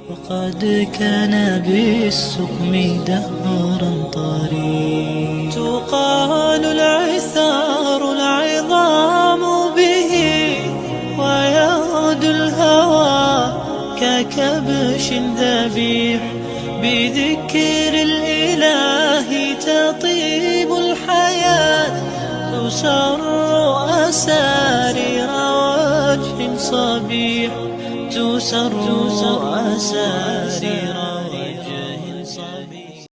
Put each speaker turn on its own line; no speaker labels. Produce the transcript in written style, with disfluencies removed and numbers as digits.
وقد كان بالسقم دهرا طريق. تقال العثار العظام به، ويغدو الهوى ككبش ذبيح. بذكر الإله تطيب الحياة، تسر أسارير وجه صبيح، تسر أسارير